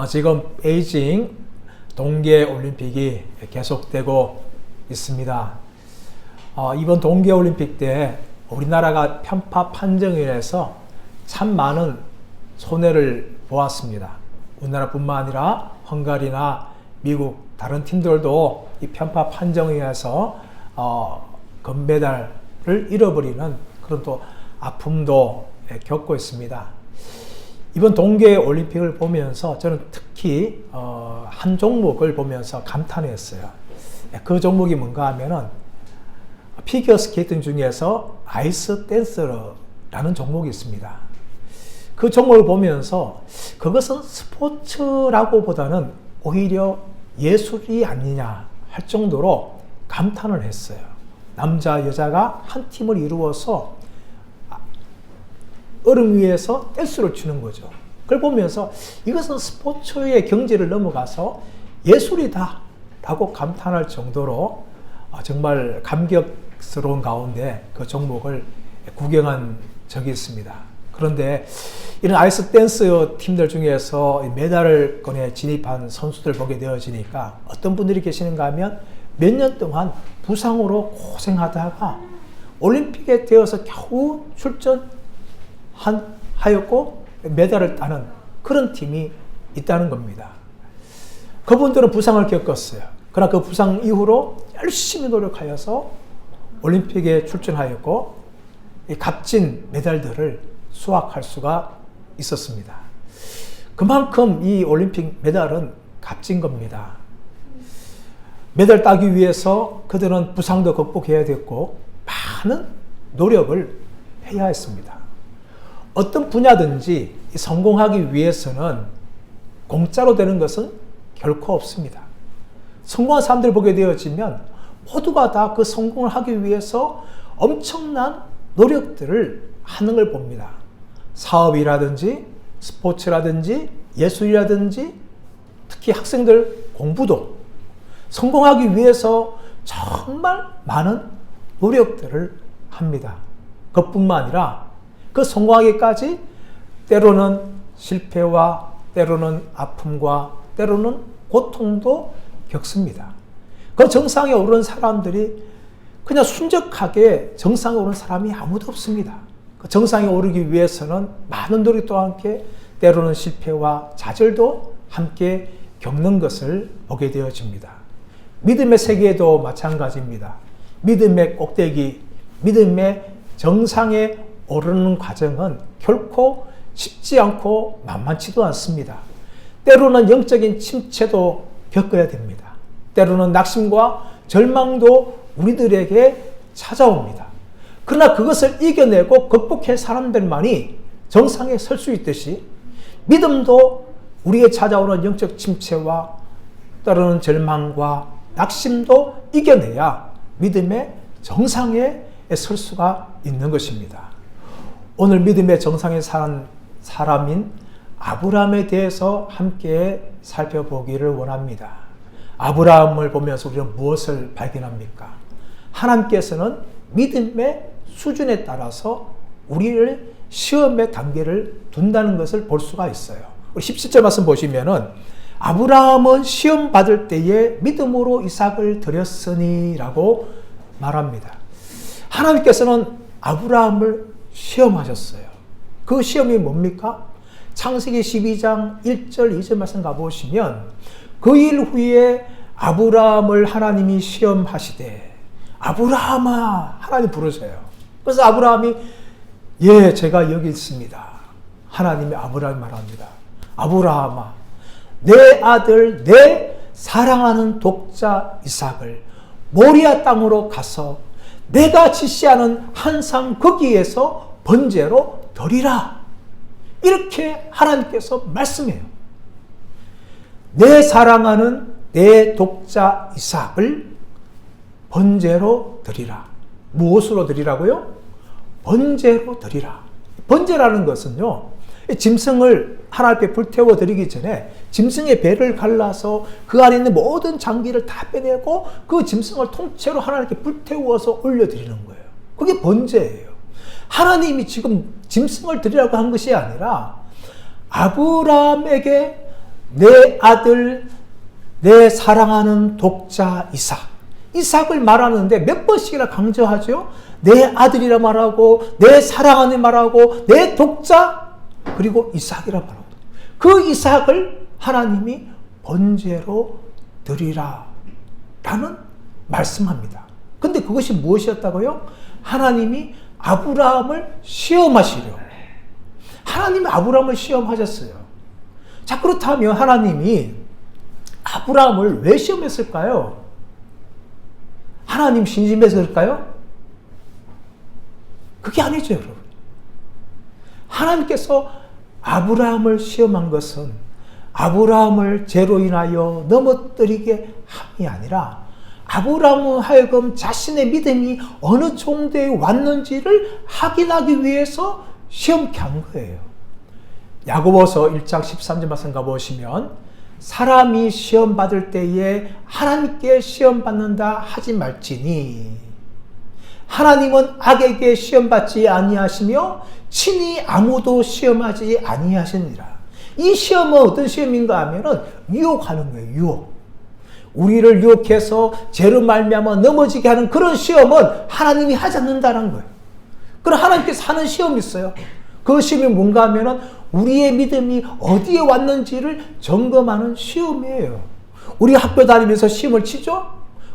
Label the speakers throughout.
Speaker 1: 지금 베이징 동계올림픽이 계속되고 있습니다. 이번 동계올림픽 때 우리나라가 편파 판정에 의해서 참 많은 손해를 보았습니다. 우리나라뿐만 아니라 헝가리나 미국 다른 팀들도 이 편파 판정에 의해서 금메달을 잃어버리는 그런 또 아픔도 겪고 있습니다. 이번 동계올림픽을 보면서 저는 특히 한 종목을 보면서 감탄했어요. 그 종목이 뭔가 하면은 피겨 스케이팅 중에서 아이스 댄스라는 종목이 있습니다. 그 종목을 보면서 그것은 스포츠라고 보다는 오히려 예술이 아니냐 할 정도로 감탄을 했어요. 남자, 여자가 한 팀을 이루어서 얼음 위에서 댄스를 추는 거죠. 그걸 보면서 이것은 스포츠의 경지를 넘어가서 예술이다 라고 감탄할 정도로 정말 감격스러운 가운데 그 종목을 구경한 적이 있습니다. 그런데 이런 아이스 댄스 팀들 중에서 메달을 꺼내 진입한 선수들 보게 되어지니까 어떤 분들이 계시는가 하면 몇 년 동안 부상으로 고생하다가 올림픽에 되어서 겨우 출전하였고 메달을 따는 그런 팀이 있다는 겁니다. 그분들은 부상을 겪었어요. 그러나 그 부상 이후로 열심히 노력하여서 올림픽에 출전하였고 이 값진 메달들을 수확할 수가 있었습니다. 그만큼 이 올림픽 메달은 값진 겁니다. 메달 따기 위해서 그들은 부상도 극복해야 됐고 많은 노력을 해야 했습니다. 어떤 분야든지 성공하기 위해서는 공짜로 되는 것은 결코 없습니다. 성공한 사람들을 보게 되어지면 모두가 다 그 성공을 하기 위해서 엄청난 노력들을 하는 걸 봅니다. 사업이라든지 스포츠라든지 예술이라든지 특히 학생들 공부도 성공하기 위해서 정말 많은 노력들을 합니다. 그것뿐만 아니라 그 성공하기까지 때로는 실패와 때로는 아픔과 때로는 고통도 겪습니다. 그 정상에 오른 사람들이 그냥 순적하게 정상에 오른 사람이 아무도 없습니다. 그 정상에 오르기 위해서는 많은 노력도 함께 때로는 실패와 좌절도 함께 겪는 것을 보게 되어집니다. 믿음의 세계에도 마찬가지입니다. 믿음의 꼭대기, 믿음의 정상에 오르는 과정은 결코 쉽지 않고 만만치도 않습니다. 때로는 영적인 침체도 겪어야 됩니다. 때로는 낙심과 절망도 우리들에게 찾아옵니다. 그러나 그것을 이겨내고 극복할 사람들만이 정상에 설 수 있듯이 믿음도 우리에 찾아오는 영적 침체와 때로는 절망과 낙심도 이겨내야 믿음의 정상에 설 수가 있는 것입니다. 오늘 믿음의 정상에 산 사람인 아브라함에 대해서 함께 살펴보기를 원합니다. 아브라함을 보면서 우리는 무엇을 발견합니까? 하나님께서는 믿음의 수준에 따라서 우리를 시험의 단계를 둔다는 것을 볼 수가 있어요. 우리 17절 말씀 보시면은 아브라함은 시험 받을 때에 믿음으로 이삭을 드렸으니 라고 말합니다. 하나님께서는 아브라함을 시험하셨어요. 그 시험이 뭡니까? 창세기 12장 1절 2절 말씀 가보시면 그 일 후에 아브라함을 하나님이 시험하시되 아브라함아 하나님 부르세요. 그래서 아브라함이 예 제가 여기 있습니다. 하나님이 아브라함 말합니다. 아브라함아 내 아들 내 사랑하는 독자 이삭을 모리아 땅으로 가서 내가 지시하는 한 산 거기에서 번제로 드리라. 이렇게 하나님께서 말씀해요. 내 사랑하는 내 독자 이삭을 번제로 드리라. 무엇으로 드리라고요? 번제로 드리라. 번제라는 것은요, 짐승을 하나님께 불태워 드리기 전에 짐승의 배를 갈라서 그 안에 있는 모든 장기를 다 빼내고 그 짐승을 통째로 하나님께 불태워서 올려드리는 거예요. 그게 번제예요. 하나님이 지금 짐승을 드리라고 한 것이 아니라 아브라함에게 내 아들, 내 사랑하는 독자 이삭. 이삭을 말하는데 몇 번씩이나 강조하죠. 내 아들이라 말하고, 내 사랑하는 말하고, 내 독자, 그리고 이삭이라 말하고. 그 이삭을 하나님이 번제로 드리라 라는 말씀합니다. 근데 그것이 무엇이었다고요? 하나님이 아브라함을 시험하시려. 하나님이 아브라함을 시험하셨어요. 자, 그렇다면 하나님이 아브라함을 왜 시험했을까요? 하나님 심심해서일까요? 그게 아니죠, 여러분. 하나님께서 아브라함을 시험한 것은 아브라함을 죄로 인하여 넘어뜨리게 함이 아니라 아브라함을 하여금 자신의 믿음이 어느 정도에 왔는지를 확인하기 위해서 시험케 한 거예요. 야고보서 1장 13절 말씀 가보시면 사람이 시험받을 때에 하나님께 시험받는다 하지 말지니 하나님은 악에게 시험받지 아니하시며 친히 아무도 시험하지 아니하시니라. 이 시험은 어떤 시험인가 하면은 유혹하는 거예요. 유혹. 우리를 유혹해서 죄로 말미암아 넘어지게 하는 그런 시험은 하나님이 하지 않는다는 거예요. 그럼 하나님께서 하는 시험이 있어요. 그 시험이 뭔가 하면은 우리의 믿음이 어디에 왔는지를 점검하는 시험이에요. 우리 학교 다니면서 시험을 치죠?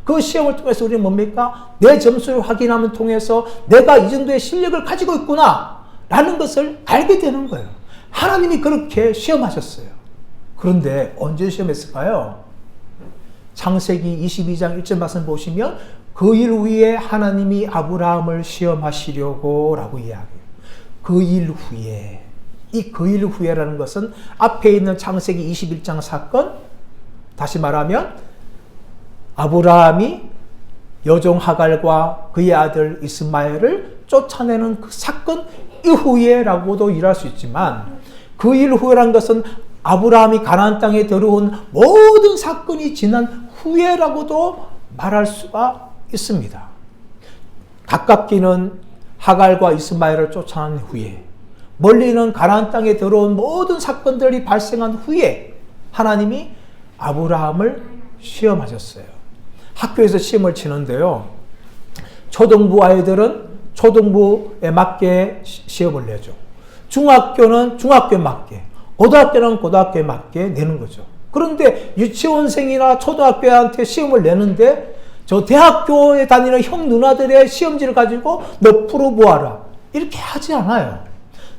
Speaker 1: 그 시험을 통해서 우리는 뭡니까? 내 점수를 확인하는 통해서 내가 이 정도의 실력을 가지고 있구나 라는 것을 알게 되는 거예요. 하나님이 그렇게 시험하셨어요. 그런데 언제 시험했을까요? 창세기 22장 1절 말씀 보시면 그 일 후에 하나님이 아브라함을 시험하시려고 라고 이야기해요. 그 일 후에. 이 그 일 후에라는 것은 앞에 있는 창세기 21장 사건, 다시 말하면 아브라함이 여종 하갈과 그의 아들 이스마엘을 쫓아내는 그 사건 이후에라고도 일할 수 있지만 그 일 후에라는 것은 아브라함이 가나안 땅에 들어온 모든 사건이 지난 후에라고도 말할 수가 있습니다. 가깝기는 하갈과 이스마엘을 쫓아낸 후에, 멀리는 가나안 땅에 들어온 모든 사건들이 발생한 후에 하나님이 아브라함을 시험하셨어요. 학교에서 시험을 치는데요. 초등부 아이들은 초등부에 맞게 시험을 내죠. 중학교는 중학교에 맞게, 고등학교는 고등학교에 맞게 내는 거죠. 그런데 유치원생이나 초등학교한테 시험을 내는데 저 대학교에 다니는 형 누나들의 시험지를 가지고 너 풀어보아라 이렇게 하지 않아요.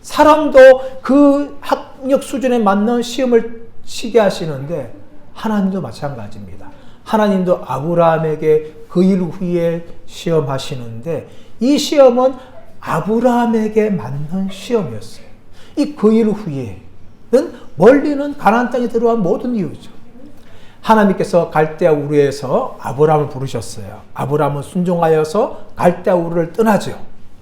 Speaker 1: 사람도 그 학력 수준에 맞는 시험을 치게 하시는데 하나님도 마찬가지입니다. 하나님도 아브라함에게 그 일 후에 시험하시는데 이 시험은 아브라함에게 맞는 시험이었어요. 이 그 일 후에는 멀리는 가나안 땅에 들어간 모든 이유죠. 하나님께서 갈대아 우르에서 아브라함을 부르셨어요. 아브라함은 순종하여서 갈대아 우르를 떠나죠.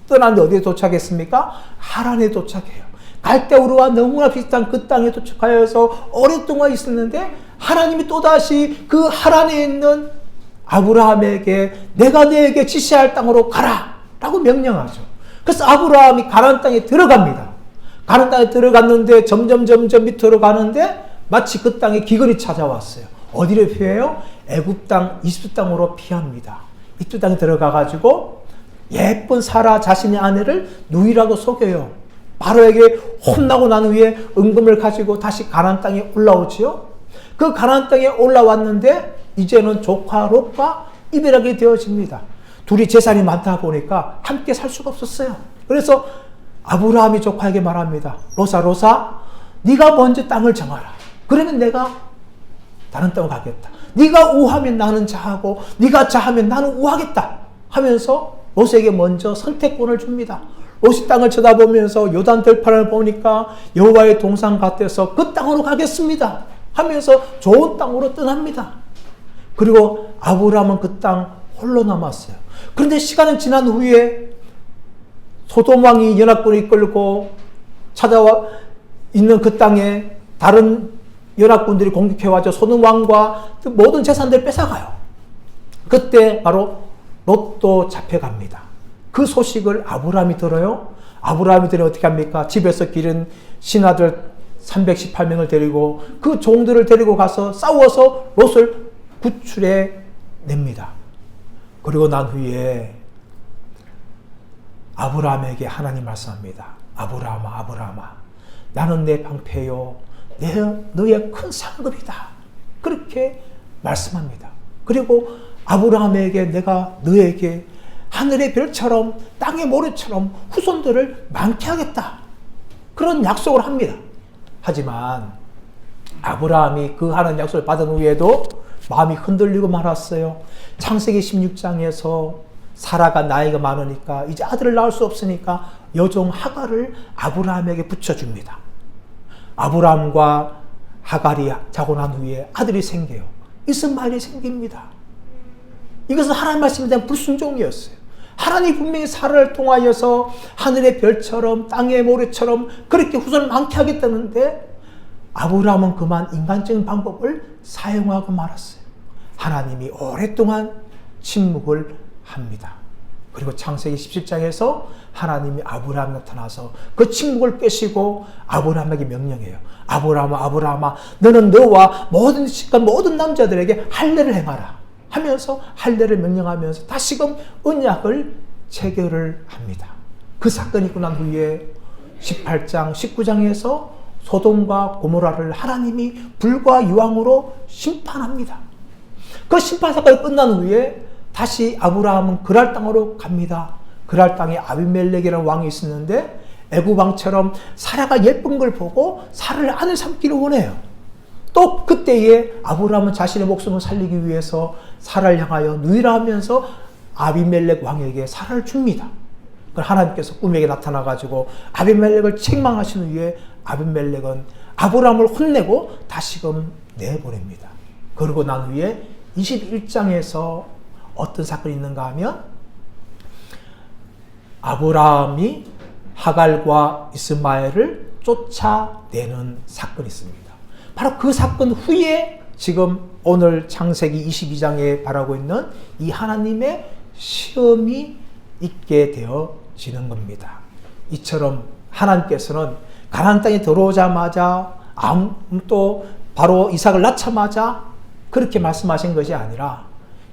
Speaker 1: 떠났는데 어디에 도착했습니까? 하란에 도착해요. 갈대아 우르와 너무나 비슷한 그 땅에 도착하여서 오랫동안 있었는데 하나님이 또다시 그 하란에 있는 아브라함에게 내가 너에게 지시할 땅으로 가라 라고 명령하죠. 그래서 아브라함이 가나안 땅에 들어갑니다. 가나안 땅에 들어갔는데 점점 밑으로 가는데 마치 그 땅에 기근이 찾아왔어요. 어디를 피해요? 애굽 땅, 이집트 땅으로 피합니다. 이집트 땅에 들어가가지고 예쁜 사라 자신의 아내를 누이라고 속여요. 바로에게 혼나고 난 후에 은금을 가지고 다시 가나안 땅에 올라오지요. 그 가나안 땅에 올라왔는데 이제는 조카 롯과 이별하게 되어집니다. 둘이 재산이 많다 보니까 함께 살 수가 없었어요. 그래서 아브라함이 조카에게 말합니다. 롯아, 네가 먼저 땅을 정하라. 그러면 내가 다른 땅으로 가겠다. 네가 우하면 나는 자하고 네가 자하면 나는 우하겠다 하면서 롯에게 먼저 선택권을 줍니다. 롯이 땅을 쳐다보면서 요단 들판을 보니까 여호와의 동산 같아서 그 땅으로 가겠습니다 하면서 좋은 땅으로 떠납니다. 그리고 아브라함은 그 땅 홀로 남았어요. 그런데 시간은 지난 후에 소돔 왕이 연합군을 이끌고 찾아와 있는 그 땅에 다른 연합군들이 공격해와서 소돔 왕과 모든 재산들을 뺏어가요. 그때 바로 롯도 잡혀갑니다. 그 소식을 아브라함이 들어요. 아브라함이 들으면 어떻게 합니까? 집에서 기른 신하들 318명을 데리고 그 종들을 데리고 가서 싸워서 롯을 구출해 냅니다. 그리고 난 후에 아브라함에게 하나님 말씀합니다. 아브라함아, 아브라함아, 나는 내 방패요, 너의 큰 상급이다. 그렇게 말씀합니다. 그리고 아브라함에게 내가 너에게 하늘의 별처럼 땅의 모래처럼 후손들을 많게 하겠다. 그런 약속을 합니다. 하지만 아브라함이 그 하는 약속을 받은 후에도 마음이 흔들리고 말았어요. 창세기 16장에서 사라가 나이가 많으니까 이제 아들을 낳을 수 없으니까 여종 하갈을 아브라함에게 붙여줍니다. 아브라함과 하갈이 자고 난 후에 아들이 생겨요. 이스마엘이 생깁니다. 이것은 하나님 말씀에 대한 불순종이었어요. 하나님이 분명히 사라를 통하여서 하늘의 별처럼 땅의 모래처럼 그렇게 후손을 많게 하겠다는데 아브라함은 그만 인간적인 방법을 사용하고 말았어요. 하나님이 오랫동안 침묵을 합니다. 그리고 창세기 17장에서 하나님이 아브라함 나타나서 그 침묵을 깨시고 아브라함에게 명령해요. 아브라함아, 아브라함아, 너는 너와 모든 시간 모든 남자들에게 할례를 행하라 하면서 할례를 명령하면서 다시금 언약을 체결을 합니다. 그 사건이 있고 난 후에 18장, 19장에서 소돔과 고모라를 하나님이 불과 유황으로 심판합니다. 그 심판 사건이 끝난 후에 다시 아브라함은 그랄 땅으로 갑니다. 그랄 땅에 아비멜렉이라는 왕이 있었는데 애굽 왕처럼 사라가 예쁜 걸 보고 사라를 아내 삼기를 원해요. 또 그때에 아브라함은 자신의 목숨을 살리기 위해서 사라를 향하여 누이라 하면서 아비멜렉 왕에게 사라를 줍니다. 하나님께서 꿈에게 나타나가지고 아비멜렉을 책망하신 후에 아비멜렉은 아브라함을 혼내고 다시금 내보냅니다. 그러고 난 후에 21장에서 어떤 사건이 있는가 하면 아브라함이 하갈과 이스마엘을 쫓아내는 사건이 있습니다. 바로 그 사건 후에 지금 오늘 창세기 22장에 바라고 있는 이 하나님의 시험이 있게 되어지는 겁니다. 이처럼 하나님께서는 가나안 땅에 들어오자마자 또 바로 이삭을 낳자마자 그렇게 말씀하신 것이 아니라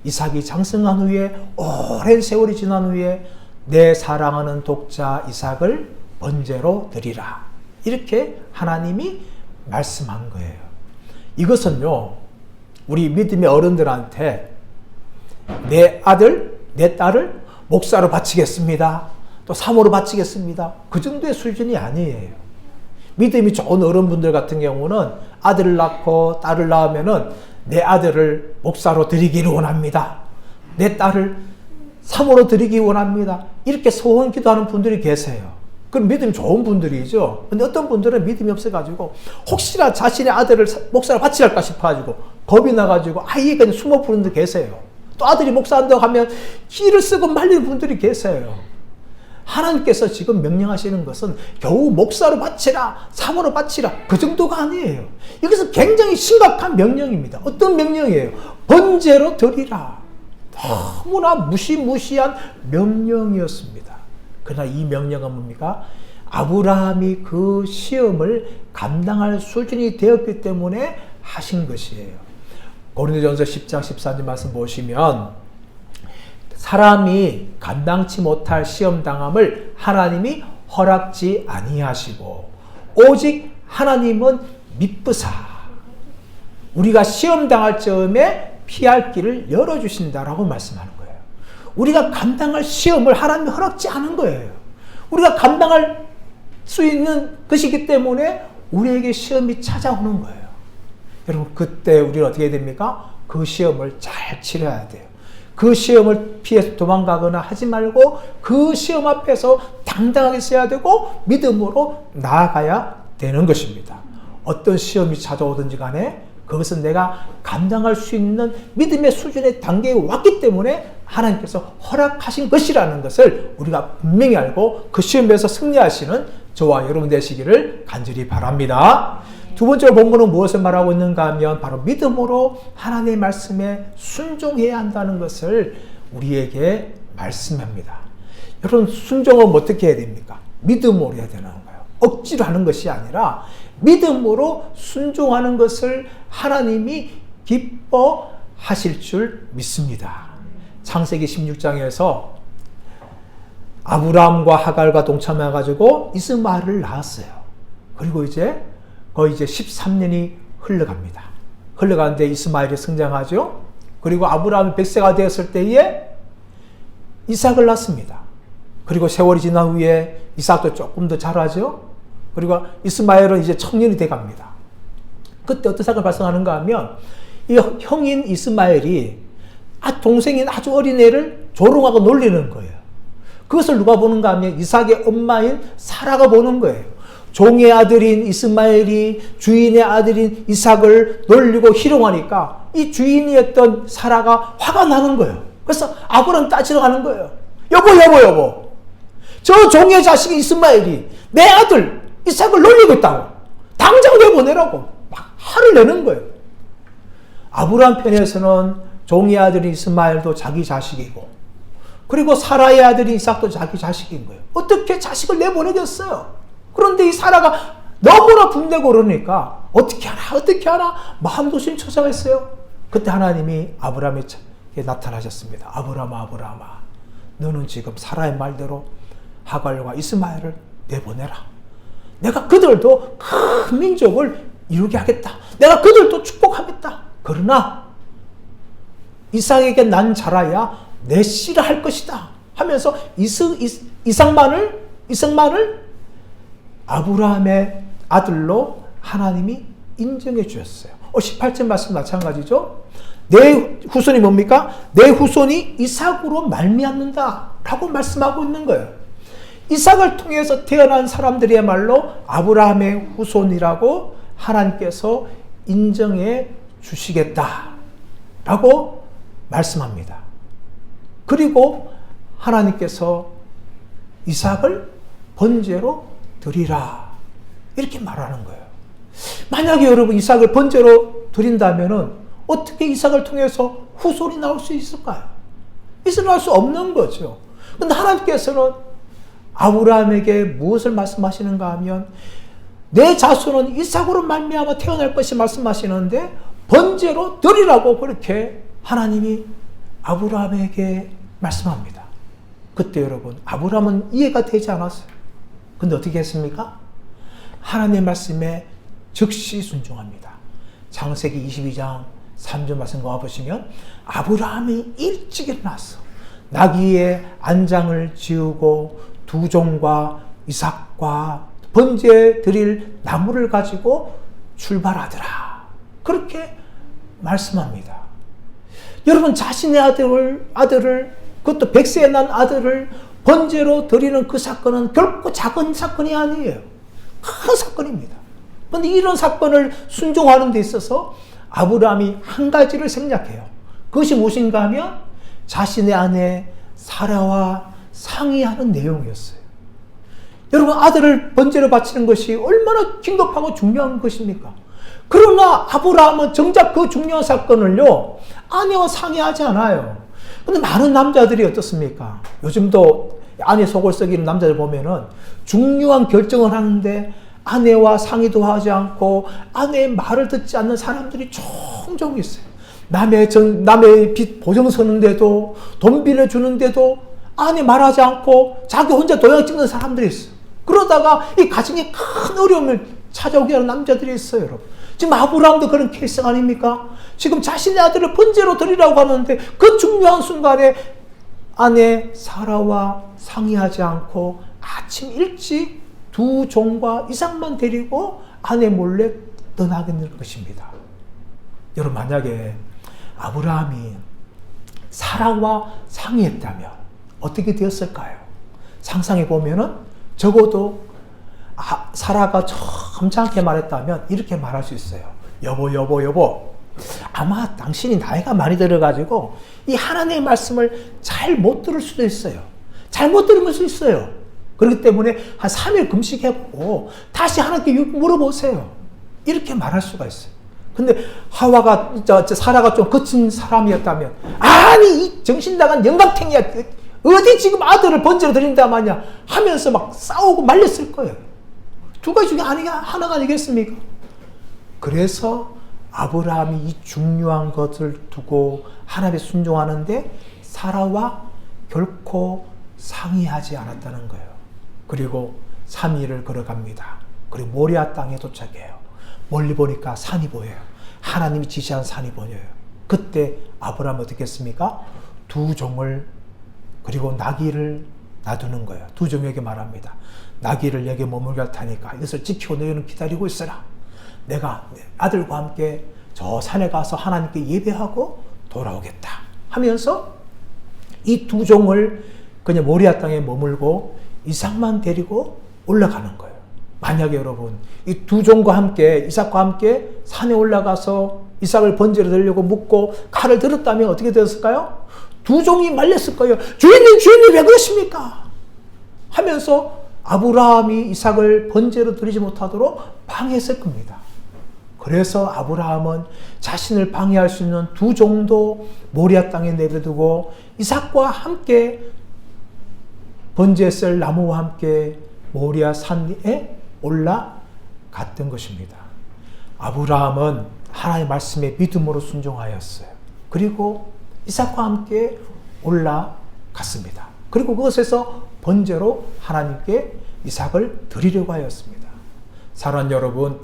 Speaker 1: 이삭이 장성한 후에 오랜 세월이 지난 후에 내 사랑하는 독자 이삭을 번제로 드리라. 이렇게 하나님이 말씀한 거예요. 이것은요, 우리 믿음의 어른들한테 내 아들, 내 딸을 목사로 바치겠습니다. 또 사모로 바치겠습니다. 그 정도의 수준이 아니에요. 믿음이 좋은 어른분들 같은 경우는 아들을 낳고 딸을 낳으면은 내 아들을 목사로 드리기를 원합니다. 내 딸을 사모로 드리기 원합니다. 이렇게 소원 기도하는 분들이 계세요. 그럼 믿음이 좋은 분들이죠. 근데 어떤 분들은 믿음이 없어가지고 혹시나 자신의 아들을 목사로 바치랄까 싶어가지고 겁이 나가지고 아예 그냥 숨어 부르는 분 계세요. 또 아들이 목사한다고 하면 기를 쓰고 말리는 분들이 계세요. 하나님께서 지금 명령하시는 것은 겨우 목사로 바치라, 사모로 바치라, 그 정도가 아니에요. 이것은 굉장히 심각한 명령입니다. 어떤 명령이에요? 번제로 드리라. 너무나 무시무시한 명령이었습니다. 그러나 이 명령은 뭡니까? 아브라함이 그 시험을 감당할 수준이 되었기 때문에 하신 것이에요. 고린도전서 10장 14절 말씀 보시면 사람이 감당치 못할 시험당함을 하나님이 허락지 아니하시고 오직 하나님은 미쁘사 우리가 시험당할 즈음에 피할 길을 열어주신다라고 말씀하는 거예요. 우리가 감당할 시험을 하나님이 허락지 않은 거예요. 우리가 감당할 수 있는 것이기 때문에 우리에게 시험이 찾아오는 거예요. 여러분, 그때 우리는 어떻게 됩니까? 그 시험을 잘 치러야 돼요. 그 시험을 피해서 도망가거나 하지 말고 그 시험 앞에서 당당하게 서야 되고 믿음으로 나아가야 되는 것입니다. 어떤 시험이 찾아오든지 간에 그것은 내가 감당할 수 있는 믿음의 수준의 단계에 왔기 때문에 하나님께서 허락하신 것이라는 것을 우리가 분명히 알고 그 시험에서 승리하시는 저와 여러분 되시기를 간절히 바랍니다. 두 번째로 본문은 무엇을 말하고 있는가 하면 바로 믿음으로 하나님의 말씀에 순종해야 한다는 것을 우리에게 말씀합니다. 여러분, 순종은 어떻게 해야 됩니까? 믿음으로 해야 되는 거예요. 억지로 하는 것이 아니라 믿음으로 순종하는 것을 하나님이 기뻐하실 줄 믿습니다. 창세기 16장에서 아브라함과 하갈과 동참해가지고 이스마엘을 낳았어요. 그리고 거의 13년이 흘러갑니다. 흘러가는데 이스마엘이 성장하죠. 그리고 아브라함이 100세가 되었을 때에 이삭을 낳습니다. 그리고 세월이 지난 후에 이삭도 조금 더 자라죠. 그리고 이스마엘은 이제 청년이 돼 갑니다. 그때 어떤 사건이 발생하는가 하면 이 형인 이스마엘이 동생인 아주 어린 애를 조롱하고 놀리는 거예요. 그것을 누가 보는가 하면 이삭의 엄마인 사라가 보는 거예요. 종의 아들인 이스마엘이 주인의 아들인 이삭을 놀리고 희롱하니까 이 주인이었던 사라가 화가 나는 거예요. 그래서 아브라함 따지러 가는 거예요. 여보. 저 종의 자식인 이스마엘이 내 아들 이삭을 놀리고 있다고. 당장 내보내라고 막 화를 내는 거예요. 아브라함 편에서는 종의 아들인 이스마엘도 자기 자식이고, 그리고 사라의 아들인 이삭도 자기 자식인 거예요. 어떻게 자식을 내보내겠어요? 그런데 이 사라가 너무나 분내고 그러니까 어떻게 하나 마음도 심초사했어요. 그때 하나님이 아브라함에게 나타나셨습니다. 아브라함아, 너는 지금 사라의 말대로 하갈과 이스마엘을 내보내라. 내가 그들도 큰 민족을 이루게 하겠다. 내가 그들도 축복하겠다. 그러나 이삭에게 난 자라야 내 씨를 할 것이다 하면서 이삭만을 아브라함의 아들로 하나님이 인정해 주셨어요. 18절 말씀 마찬가지죠. 내 후손이 뭡니까? 내 후손이 이삭으로 말미암는다 라고 말씀하고 있는 거예요. 이삭을 통해서 태어난 사람들이야말로 아브라함의 후손이라고 하나님께서 인정해 주시겠다라고 말씀합니다. 그리고 하나님께서 이삭을 번제로 드리라 이렇게 말하는 거예요. 만약에 여러분 이삭을 번제로 드린다면은 어떻게 이삭을 통해서 후손이 나올 수 있을까요? 있을 수 없는 거죠. 그런데 하나님께서는 아브라함에게 무엇을 말씀하시는가 하면 내 자손은 이삭으로 말미암아 태어날 것이 말씀하시는데 번제로 드리라고 그렇게 하나님이 아브라함에게 말씀합니다. 그때 여러분 아브라함은 이해가 되지 않았어요. 근데 어떻게 했습니까? 하나님의 말씀에 즉시 순종합니다. 창세기 22장 3절 말씀 보시면 아브라함이 일찍 일어났어. 나귀의 안장을 지우고 두 종과 이삭과 번제 드릴 나무를 가지고 출발하더라. 그렇게 말씀합니다. 여러분 자신의 아들을 그것도 100세에 난 아들을 번제로 드리는 그 사건은 결코 작은 사건이 아니에요. 큰 사건입니다. 그런데 이런 사건을 순종하는 데 있어서 아브라함이 한 가지를 생략해요. 그것이 무엇인가 하면 자신의 아내 사라와 상의하는 내용이었어요. 여러분 아들을 번제로 바치는 것이 얼마나 긴급하고 중요한 것입니까? 그러나 아브라함은 정작 그 중요한 사건을요 아내와 상의하지 않아요. 근데 많은 남자들이 어떻습니까? 요즘도 아내 속을 썩이는 남자들 보면은 중요한 결정을 하는데 아내와 상의도 하지 않고 아내의 말을 듣지 않는 사람들이 종종 있어요. 남의 빚 보증 서는데도 돈 빌려주는데도 아내 말하지 않고 자기 혼자 도장 찍는 사람들이 있어요. 그러다가 이 가정에 큰 어려움을 찾아오게 하는 남자들이 있어요, 여러분. 지금 아브라함도 그런 케이스가 아닙니까? 지금 자신의 아들을 번제로 드리라고 하는데 그 중요한 순간에 아내 사라와 상의하지 않고 아침 일찍 두 종과 이삭만 데리고 아내 몰래 떠나겠는 것입니다. 여러분 만약에 아브라함이 사라와 상의했다면 어떻게 되었을까요? 상상해 보면은 적어도 사라가 점잖게 말했다면 이렇게 말할 수 있어요. 여보. 아마 당신이 나이가 많이 들어가지고 이 하나님의 말씀을 잘 못 들을 수도 있어요. 잘못 들을 수 있어요. 그렇기 때문에 한 3일 금식해보고 다시 하나님께 물어보세요. 이렇게 말할 수가 있어요. 근데 사라가 좀 거친 사람이었다면 아니 이 정신 나간 영감탱이야. 어디 지금 아들을 번제로 드린다 마냐 하면서 막 싸우고 말렸을 거예요. 두 가지 중에 하나가 아니겠습니까? 그래서 아브라함이 이 중요한 것을 두고 하나님에 순종하는데 사라와 결코 상의하지 않았다는 거예요. 그리고 3일을 걸어갑니다. 그리고 모리아 땅에 도착해요. 멀리 보니까 산이 보여요. 하나님이 지시한 산이 보여요. 그때 아브라함은 어떻게 했습니까? 두 종을 그리고 나귀를 놔두는 거예요. 두 종에게 말합니다. 나귀를 여기 머물게 할 테니까 이것을 지키고 너희는 기다리고 있어라. 내가 아들과 함께 저 산에 가서 하나님께 예배하고 돌아오겠다 하면서 이 두 종을 그냥 모리아 땅에 머물고 이삭만 데리고 올라가는 거예요. 만약에 여러분 이 두 종과 함께 이삭과 함께 산에 올라가서 이삭을 번제로 드리려고 묻고 칼을 들었다면 어떻게 되었을까요? 두 종이 말렸을 거예요. 주인님 왜 그러십니까? 하면서 아브라함이 이삭을 번제로 드리지 못하도록 방해했을 겁니다. 그래서 아브라함은 자신을 방해할 수 있는 두 종도 모리아 땅에 내버려두고 이삭과 함께 번제했을 나무와 함께 모리아 산에 올라갔던 것입니다. 아브라함은 하나님의 말씀에 믿음으로 순종하였어요. 그리고 이삭과 함께 올라갔습니다. 그리고 그것에서 번제로 하나님께 이삭을 드리려고 하였습니다. 사랑하는 여러분,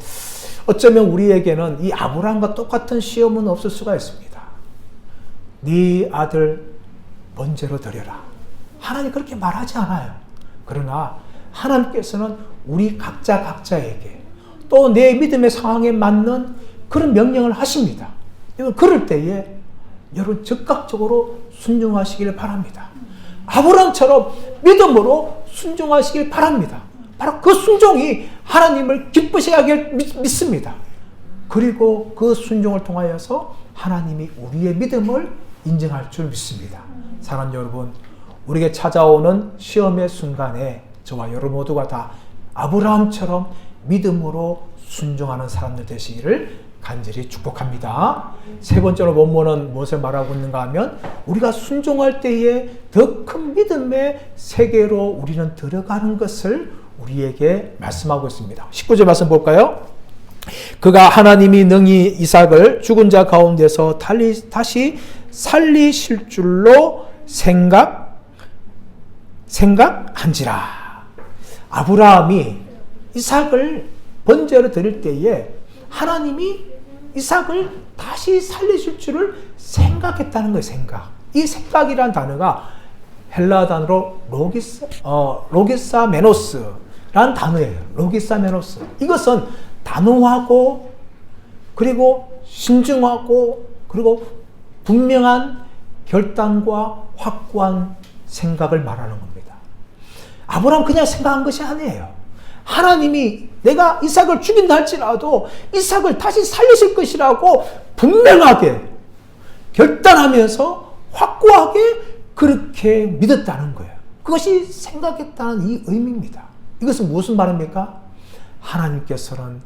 Speaker 1: 어쩌면 우리에게는 이 아브라함과 똑같은 시험은 없을 수가 있습니다. 네 아들 번제로 드려라. 하나님 그렇게 말하지 않아요. 그러나 하나님께서는 우리 각자에게 또 내 믿음의 상황에 맞는 그런 명령을 하십니다. 그럴 때에 여러분 적극적으로 순종하시길 바랍니다. 아브라함처럼 믿음으로 순종하시길 바랍니다. 바로 그 순종이 하나님을 기쁘시게 하길 믿습니다. 그리고 그 순종을 통하여서 하나님이 우리의 믿음을 인정할 줄 믿습니다. 사랑하는 여러분, 우리에게 찾아오는 시험의 순간에 저와 여러분 모두가 다 아브라함처럼 믿음으로 순종하는 사람들 되시기를 간절히 축복합니다. 세 번째로 본문은 무엇을 말하고 있는가 하면 우리가 순종할 때에 더 큰 믿음의 세계로 우리는 들어가는 것을 우리에게 말씀하고 있습니다. 19절 말씀 볼까요? 그가 하나님이 능히 이삭을 죽은 자 가운데서 다시 살리실 줄로 생각한지라. 아브라함이 이삭을 번제로 드릴 때에 하나님이 이삭을 다시 살리실 줄을 생각했다는 거예요. 이 생각이라는 단어가 헬라 단어로 로기사메노스라는 단어예요. 로기사메노스. 이것은 단호하고 그리고 신중하고 그리고 분명한 결단과 확고한 생각을 말하는 겁니다. 아브라함 그냥 생각한 것이 아니에요. 하나님이 내가 이삭을 죽인다 할지라도 이삭을 다시 살리실 것이라고 분명하게 결단하면서 확고하게 그렇게 믿었다는 거예요. 그것이 생각했다는 이 의미입니다. 이것은 무슨 말입니까? 하나님께서는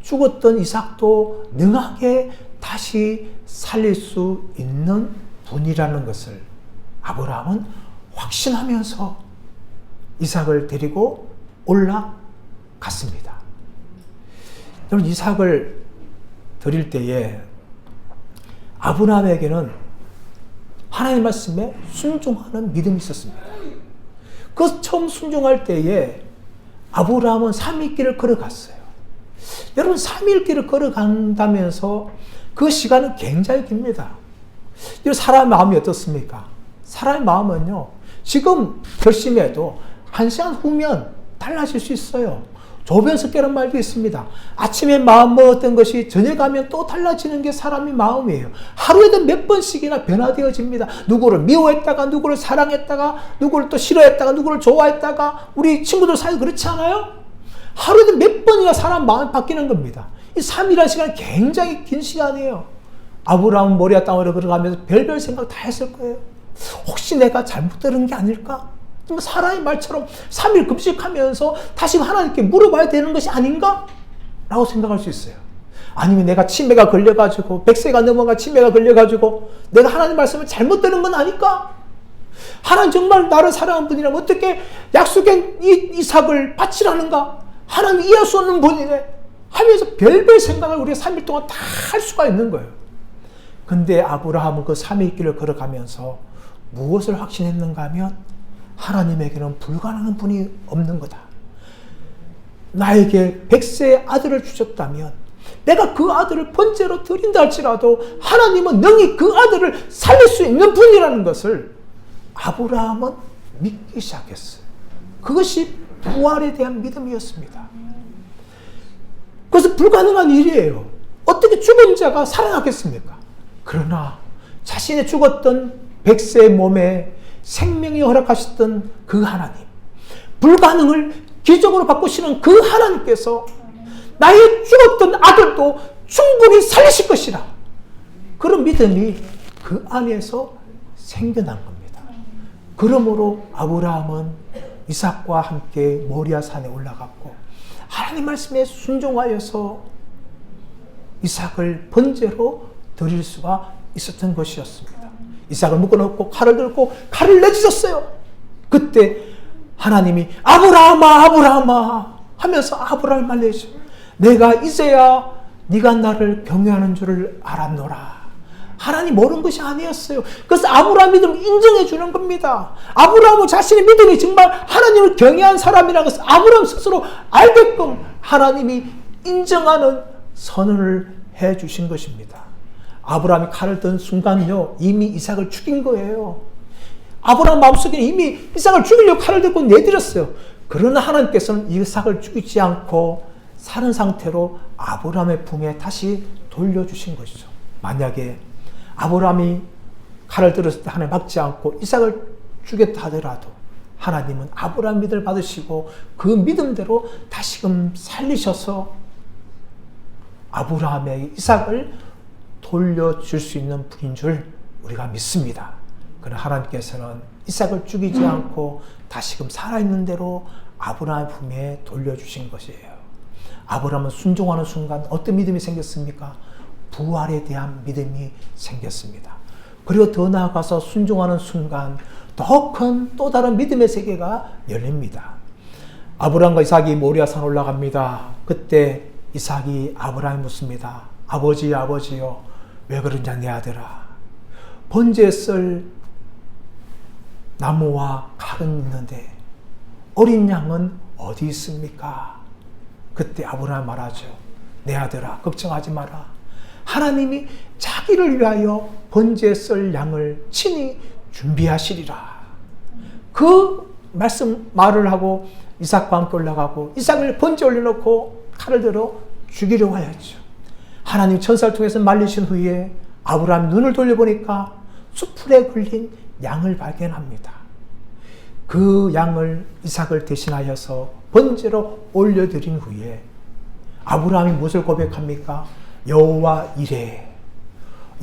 Speaker 1: 죽었던 이삭도 능하게 다시 살릴 수 있는 분이라는 것을 아브라함은 확신하면서 이삭을 데리고 올라갔습니다. 여러분, 이삭을 드릴 때에 아브라함에게는 하나님 말씀에 순종하는 믿음이 있었습니다. 그 처음 순종할 때에 아브라함은 3일 길을 걸어갔어요. 여러분, 3일 길을 걸어간다면서 그 시간은 굉장히 깁니다. 여러분, 사람의 마음이 어떻습니까? 사람의 마음은요, 지금 결심해도 1시간 후면 달라질 수 있어요. 조변석계라는 말도 있습니다. 아침에 마음 먹었던 것이 저녁하면 또 달라지는 게 사람의 마음이에요. 하루에도 몇 번씩이나 변화되어집니다. 누구를 미워했다가 누구를 사랑했다가 누구를 또 싫어했다가 누구를 좋아했다가 우리 친구들 사이 그렇지 않아요? 하루에도 몇 번이나 사람 마음이 바뀌는 겁니다. 이 3일이라는 시간은 굉장히 긴 시간이에요. 아브라함 모리아 땅으로 걸어가면서 별별 생각 다 했을 거예요. 혹시 내가 잘못 들은 게 아닐까? 사람의 말처럼 3일 금식하면서 다시 하나님께 물어봐야 되는 것이 아닌가? 라고 생각할 수 있어요. 아니면 내가 치매가 걸려가지고 100세가 넘어가 치매가 걸려가지고 내가 하나님 말씀을 잘못 들은 건 아닐까? 하나님 정말 나를 사랑하는 분이라면 어떻게 약속한 이삭을 바치라는가? 하나님 이해할 수 없는 분이네 하면서 별별 생각을 우리가 3일 동안 다 할 수가 있는 거예요. 근데 아브라함은 그 3일 길을 걸어가면서 무엇을 확신했는가 하면 하나님에게는 불가능한 분이 없는 거다. 나에게 100세의 아들을 주셨다면 내가 그 아들을 번제로 드린다 할지라도 하나님은 능히 그 아들을 살릴 수 있는 분이라는 것을 아브라함은 믿기 시작했어요. 그것이 부활에 대한 믿음이었습니다. 그것은 불가능한 일이에요. 어떻게 죽은 자가 살아나겠습니까? 그러나 자신의 죽었던 100세의 몸에 생명이 허락하셨던 그 하나님, 불가능을 기적으로 바꾸시는 그 하나님께서 나의 죽었던 아들도 충분히 살리실 것이라, 그런 믿음이 그 안에서 생겨난 겁니다. 그러므로 아브라함은 이삭과 함께 모리아 산에 올라갔고 하나님 말씀에 순종하여서 이삭을 번제로 드릴 수가 있었던 것이었습니다. 이삭을 묶어놓고 칼을 들고 칼을 내찢었어요. 그때 하나님이 아브라함아 아브라함아 하면서 아브라함을 말리죠. 내가 이제야 네가 나를 경외하는 줄을 알았노라. 하나님 모르는 것이 아니었어요. 그래서 아브라함 믿음을 인정해 주는 겁니다. 아브라함은 자신의 믿음이 정말 하나님을 경외한 사람이라는 것을 아브라함 스스로 알게끔 하나님이 인정하는 선언을 해 주신 것입니다. 아브라함이 칼을 든 순간요, 이미 이삭을 죽인 거예요. 아브라함 마음속에 이미 이삭을 죽이려고 칼을 들고 내드렸어요. 그러나 하나님께서는 이삭을 죽이지 않고 사는 상태로 아브라함의 품에 다시 돌려주신 것이죠. 만약에 아브라함이 칼을 들었을 때 하나님 막지 않고 이삭을 죽였다 하더라도 하나님은 아브라함 믿음을 받으시고 그 믿음대로 다시금 살리셔서 아브라함에게 이삭을 돌려줄 수 있는 분인 줄 우리가 믿습니다. 그러나 하나님께서는 이삭을 죽이지 않고 다시금 살아있는 대로 아브라함의 품에 돌려주신 것이에요. 아브라함은 순종하는 순간 어떤 믿음이 생겼습니까? 부활에 대한 믿음이 생겼습니다. 그리고 더 나아가서 순종하는 순간 더 큰 또 다른 믿음의 세계가 열립니다. 아브라함과 이삭이 모리아산 올라갑니다. 그때 이삭이 아브라함이 묻습니다. 아버지, 아버지요, 왜 그러냐 내 아들아. 번제에 쓸 나무와 칼은 있는데 어린 양은 어디 있습니까? 그때 아브라함 말하죠. 내 아들아, 걱정하지 마라. 하나님이 자기를 위하여 번제에 쓸 양을 친히 준비하시리라. 그 말을 하고 이삭과 함께 올라가고 이삭을 번제 올려놓고 칼을 들어 죽이려고 하였죠. 하나님 천사를 통해서 말리신 후에 아브라함이 눈을 돌려보니까 수풀에 걸린 양을 발견합니다. 그 양을 이삭을 대신하여서 번제로 올려드린 후에 아브라함이 무엇을 고백합니까? 여호와 이레,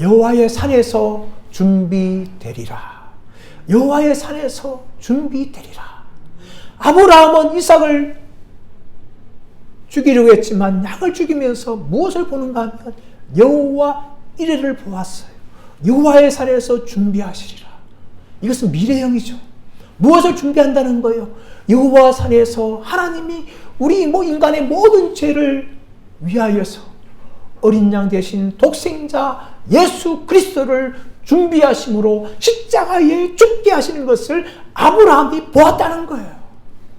Speaker 1: 여호와의 산에서 준비되리라. 여호와의 산에서 준비되리라. 아브라함은 이삭을 죽이려고 했지만 양을 죽이면서 무엇을 보는가 하면 여호와 이레를 보았어요. 여호와의 산에서 준비하시리라. 이것은 미래형이죠. 무엇을 준비한다는 거예요? 여호와 산에서 하나님이 우리 인간의 모든 죄를 위하여서 어린 양 대신 독생자 예수 그리스도를 준비하심으로 십자가에 죽게 하시는 것을 아브라함이 보았다는 거예요.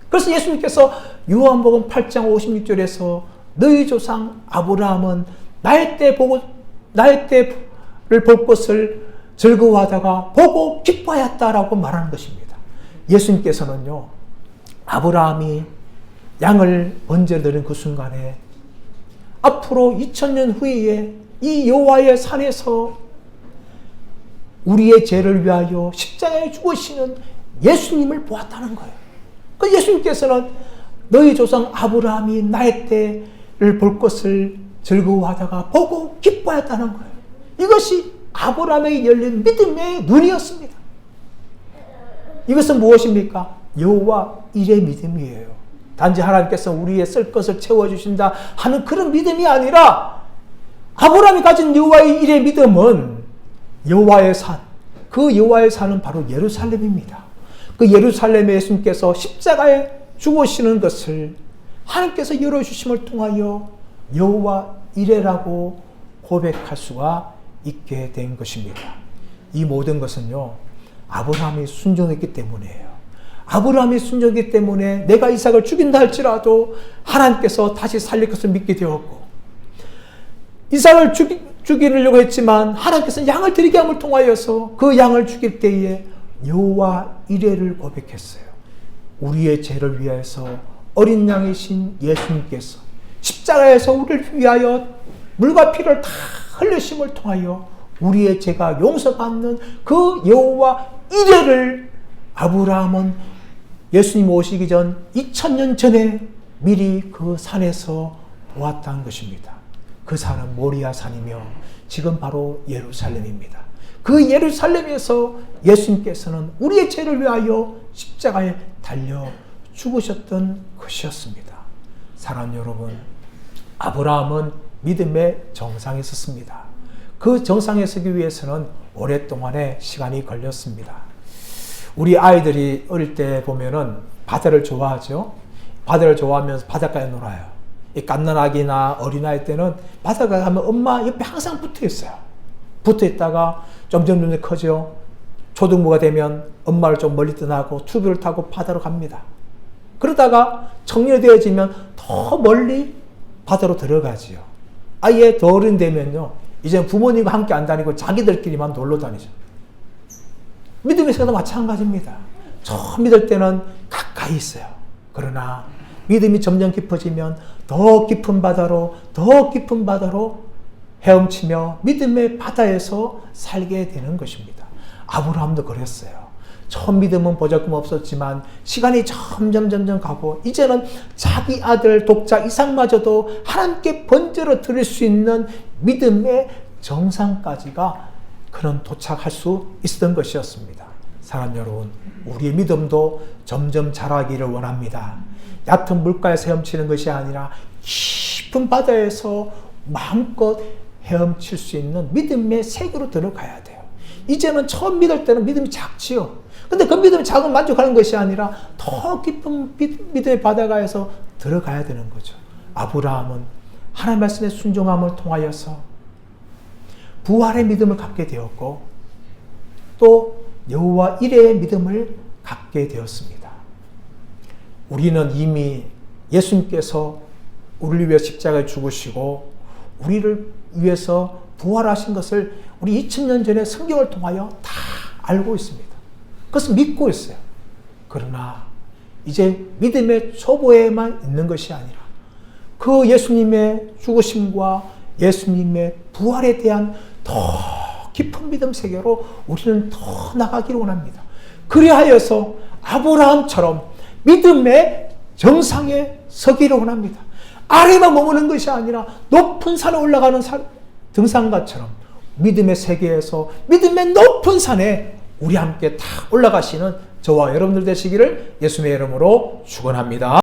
Speaker 1: 그래서 예수님께서 요한복음 8장 56절에서 너희 조상 아브라함은 나의 때를 볼 것을 즐거워하다가 보고 기뻐하였다라고 말하는 것입니다. 예수님께서는요, 아브라함이 양을 번제로 드린 그 순간에 앞으로 2000년 후에 이 여호와의 산에서 우리의 죄를 위하여 십자가에 죽으시는 예수님을 보았다는 거예요. 그 예수님께서는 너희 조상 아브라함이 나의 때를 볼 것을 즐거워하다가 보고 기뻐했다는 거예요. 이것이 아브라함에게 열린 믿음의 눈이었습니다. 이것은 무엇입니까? 여호와 일의 믿음이에요. 단지 하나님께서 우리의 쓸 것을 채워주신다 하는 그런 믿음이 아니라 아브라함이 가진 여호와의 일의 믿음은 여호와의 산, 그 여호와의 산은 바로 예루살렘입니다. 그 예루살렘에 예수님께서 십자가에 죽으시는 것을 하나님께서 열어주심을 통하여 여호와 이레라고 고백할 수가 있게 된 것입니다. 이 모든 것은요, 아브라함이 순종했기 때문이에요. 아브라함이 순종했기 때문에 내가 이삭을 죽인다 할지라도 하나님께서 다시 살릴 것을 믿게 되었고, 이삭을 죽이려고 했지만 하나님께서 양을 드리게 함을 통하여서 그 양을 죽일 때에 여호와 이레를 고백했어요. 우리의 죄를 위하여서 어린 양이신 예수님께서 십자가에서 우리를 위하여 물과 피를 다 흘리심을 통하여 우리의 죄가 용서받는 그 여호와 이레를 아브라함은 예수님 오시기 전 2000년 전에 미리 그 산에서 보았다는 것입니다. 그 산은 모리아 산이며 지금 바로 예루살렘입니다. 그 예루살렘에서 예수님께서는 우리의 죄를 위하여 십자가에 달려 죽으셨던 것이었습니다. 사랑하는 여러분, 아브라함은 믿음의 정상에 섰습니다. 그 정상에 서기 위해서는 오랫동안의 시간이 걸렸습니다. 우리 아이들이 어릴 때 보면은 바다를 좋아하죠. 바다를 좋아하면서 바닷가에 놀아요. 이 갓난아기나 어린아이 때는 바닷가에 가면 엄마 옆에 항상 붙어 있어요. 붙어 있다가 점점 커져. 초등부가 되면 엄마를 좀 멀리 떠나고 튜브를 타고 바다로 갑니다. 그러다가 청년이 되어지면 더 멀리 바다로 들어가지요. 아예 더 어른 되면요, 이제 부모님과 함께 안 다니고 자기들끼리만 놀러 다니죠. 믿음의 세계도 마찬가지입니다. 처음 믿을 때는 가까이 있어요. 그러나 믿음이 점점 깊어지면 더 깊은 바다로 헤엄치며 믿음의 바다에서 살게 되는 것입니다. 아브라함도 그랬어요. 처음 믿음은 보잘것 없었지만 시간이 점점 가고 이제는 자기 아들 독자 이삭마저도 하나님께 번제로 드릴 수 있는 믿음의 정상까지가 그런 도착할 수 있었던 것이었습니다. 사랑하는 여러분, 우리의 믿음도 점점 자라기를 원합니다. 얕은 물가에서 헤엄치는 것이 아니라 깊은 바다에서 마음껏 헤엄칠 수 있는 믿음의 세계로 들어가야 돼요. 이제는 처음 믿을 때는 믿음이 작지요. 근데 그 믿음이 작으면 만족하는 것이 아니라 더 깊은 믿음의 바다가에서 들어가야 되는 거죠. 아브라함은 하나님 말씀의 순종함을 통하여서 부활의 믿음을 갖게 되었고 또 여호와 이레의 믿음을 갖게 되었습니다. 우리는 이미 예수님께서 우리를 위해 십자가에 죽으시고 우리를 위해서 부활하신 것을 우리 2000년 전에 성경을 통하여 다 알고 있습니다. 그것을 믿고 있어요. 그러나 이제 믿음의 초보에만 있는 것이 아니라 그 예수님의 죽으심과 예수님의 부활에 대한 더 깊은 믿음 세계로 우리는 더 나가기를 원합니다. 그리하여서 아브라함처럼 믿음의 정상에 서기를 원합니다. 아래만 머무는 것이 아니라 높은 산에 올라가는 등산가처럼 믿음의 세계에서 믿음의 높은 산에 우리 함께 다 올라가시는 저와 여러분들 되시기를 예수님의 이름으로 축원합니다.